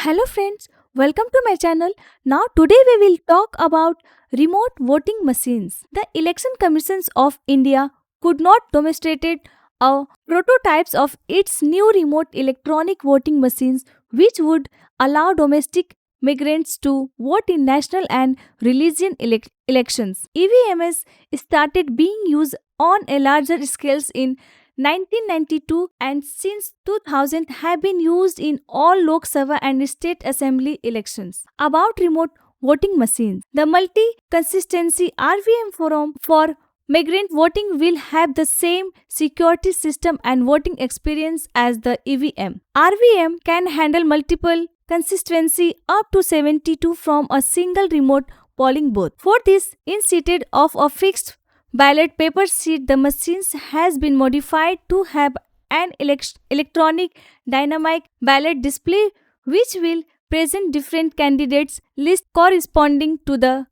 Hello friends, welcome to my channel. Now today we will talk about remote voting machines. The election commissions of India could not demonstrated a prototypes of its new remote electronic voting machines which would allow domestic migrants to vote in national and religion elections. EVMs started being used on a larger scales in 1992 and since 2000 have been used in all Lok Sabha and state assembly elections. About remote voting machines, the multi-consistency RVM forum for migrant voting will have the same security system and voting experience as the EVM. RVM can handle multiple consistency up to 72 from a single remote polling booth. For this, instead of a fixed ballot paper sheet, the machines has been modified to have an electronic dynamic ballot display which will present different candidates list corresponding to the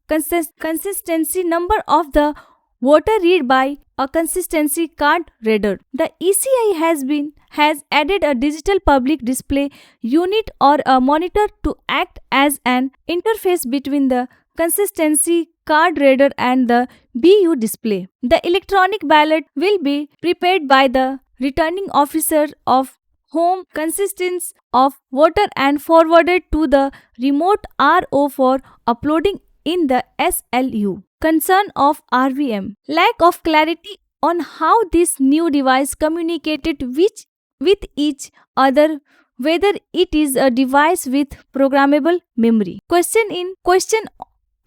consistency number of the voter read by a consistency card reader. The ECI has added a digital public display unit or a monitor to act as an interface between the consistency card reader and the BU display. The electronic ballot will be prepared by the returning officer of home consistence of voter and forwarded to the remote RO for uploading in the SLU. Concern of RVM. Lack of clarity on how this new device communicated with each other, whether it is a device with programmable memory. Question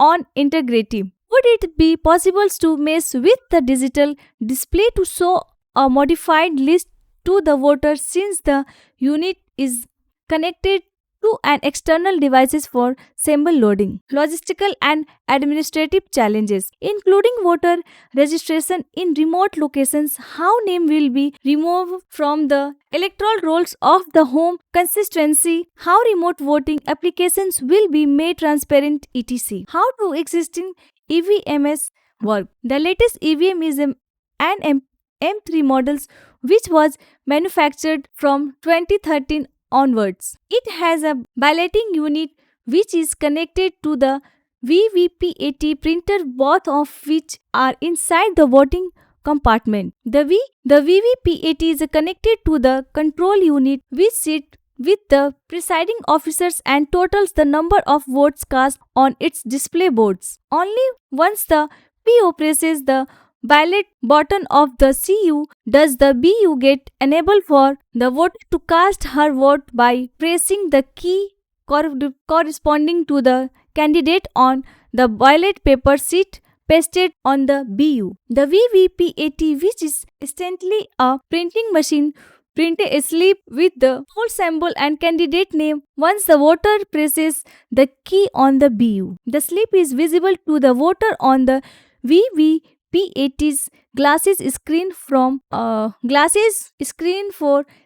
on integrity. Would it be possible to mess with the digital display to show a modified list to the voter since the unit is connected to an external devices for symbol loading? Logistical and administrative challenges, including voter registration in remote locations, how name will be removed from the electoral rolls of the home constituency, how remote voting applications will be made transparent, etc. How do existing EVMs work? The latest EVM is an M3 models which was manufactured from 2013 onwards. It has a balloting unit which is connected to the VVPAT printer, both of which are inside the voting compartment. The VVPAT is connected to the control unit which sits with the presiding officers and totals the number of votes cast on its display boards. Only once the PO presses the ballot button of the CU does the BU get enabled for the voter to cast her vote by pressing the key corresponding to the candidate on the ballot paper sheet pasted on the BU. The VVPAT, which is essentially a printing machine, print a slip with the whole symbol and candidate name once the voter presses the key on the BU. The slip is visible to the voter on the VVPAT's glasses screen for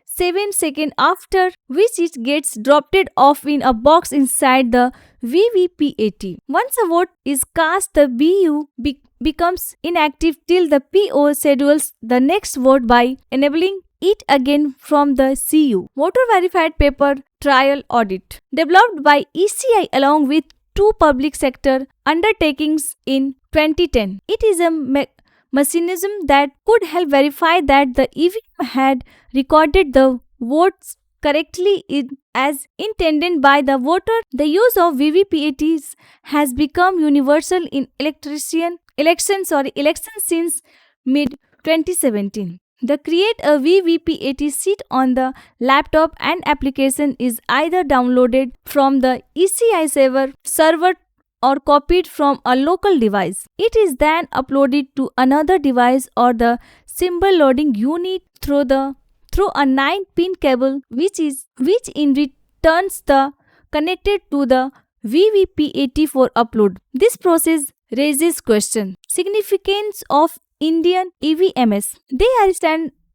7 seconds, after which it gets dropped off in a box inside the VVPAT. Once a vote is cast, the BU becomes inactive till the PO schedules the next vote by enabling it again from the CU. Voter verified paper trial audit. Developed by ECI along with two public sector undertakings in 2010. It is a mechanism that could help verify that the EVM had recorded the votes correctly as intended by the voter. The use of VVPATs has become universal in elections since mid 2017. The create a VVPAT sheet on the laptop and application is either downloaded from the ECI server or copied from a local device. It is then uploaded to another device or the symbol loading unit through a 9-pin cable which in returns the connected to the VVPAT for upload. This process raises question. Significance of Indian EVMs. They are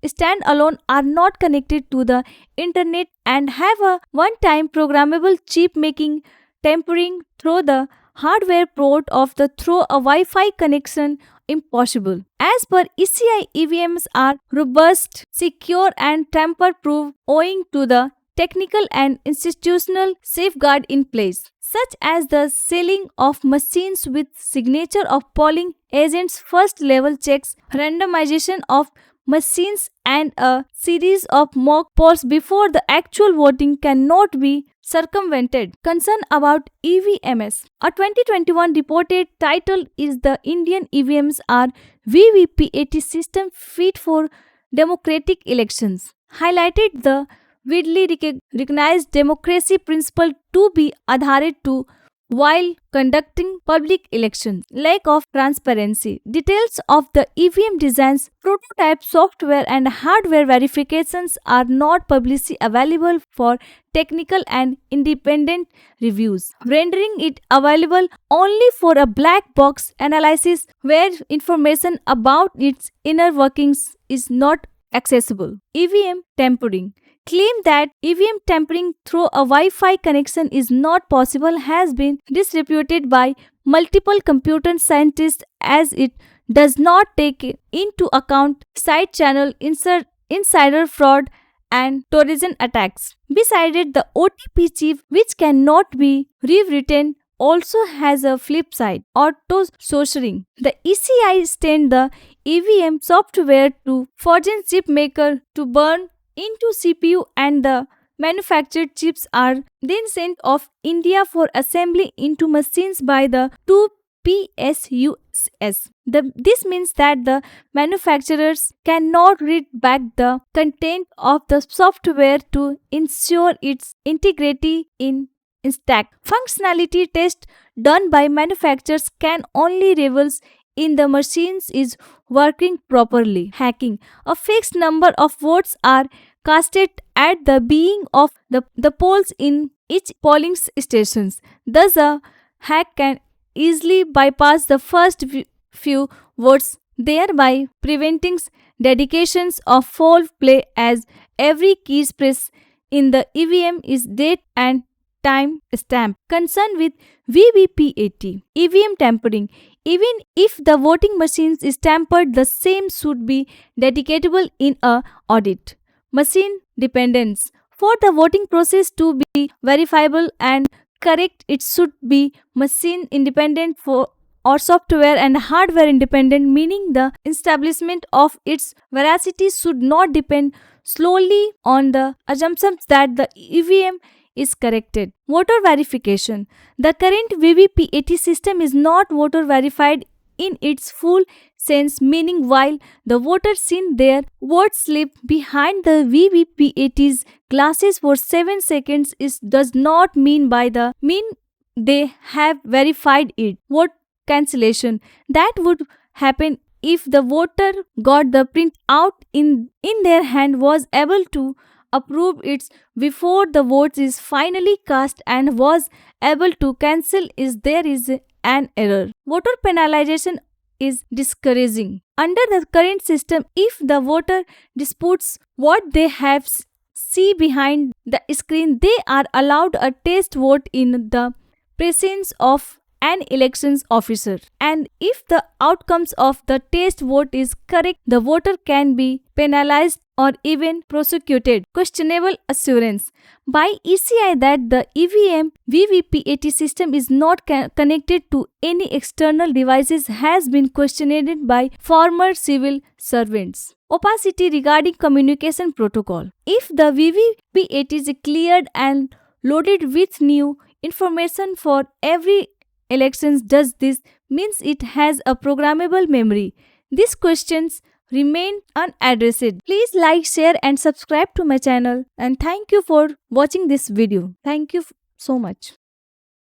stand-alone, are not connected to the internet and have a one-time programmable chip, making tampering through the hardware port of the through a Wi-Fi connection impossible. As per ECI, EVMs are robust, secure and tamper-proof owing to the technical and institutional safeguard in place, such as the sealing of machines with signature of polling agents, first level checks, randomization of machines, and a series of mock polls before the actual voting cannot be circumvented. Concern about EVMS. A 2021 reported title is The Indian EVMs Are VVPAT System Fit for Democratic Elections, highlighted the widely recognized democracy principle to be adhered to while conducting public elections. Lack of transparency. Details of the EVM designs, prototype software, and hardware verifications are not publicly available for technical and independent reviews, rendering it available only for a black box analysis where information about its inner workings is not accessible. EVM tampering. Claim that EVM tampering through a Wi-Fi connection is not possible has been disreputed by multiple computer scientists as it does not take into account side channel insider fraud and Trojan attacks. Besides, the OTP chip, which cannot be rewritten, also has a flip side, auto-sourcing. The ECI extend the EVM software to forging chip maker to burn into CPU, and the manufactured chips are then sent off India for assembly into machines by the two PSUs. This means that the manufacturers cannot read back the content of the software to ensure its integrity in intact. Functionality test done by manufacturers can only reveal in the machines is working properly. Hacking. A fixed number of votes are casted at the beginning of the polls in each polling stations. Thus, a hack can easily bypass the first few votes, thereby preventing dedications of foul play as every key press in the EVM is date and time stamp. Concern with VVPAT. EVM tampering. Even if the voting machines is tampered, the same should be dedicatable in a audit. Machine dependence. For the voting process to be verifiable and correct, it should be machine independent or software and hardware independent, meaning the establishment of its veracity should not depend solely on the assumptions that the EVM is corrected. Voter verification. The current VVPAT system is not voter verified in its full sense, meaning while the voters seen their vote slip behind the VVPAT's glasses for 7 seconds, it does not mean they have verified it. Vote cancellation. That would happen if the voter got the print out in their hand, was able to approve it before the vote is finally cast, and was able to cancel if there is an error. Voter penalization is discouraging. Under the current system, if the voter disputes what they have see behind the screen, they are allowed a test vote in the presence of an elections officer, and if the outcomes of the test vote is correct, the voter can be penalized or even prosecuted. Questionable assurance by ECI that the EVM VVPAT system is not connected to any external devices has been questioned by former civil servants. Opacity regarding communication protocol. If the VVPAT is cleared and loaded with new information for every elections, does this means it has a programmable memory? These questions remain unaddressed. Please like, share and subscribe to my channel, and thank you for watching this video. Thank you so much.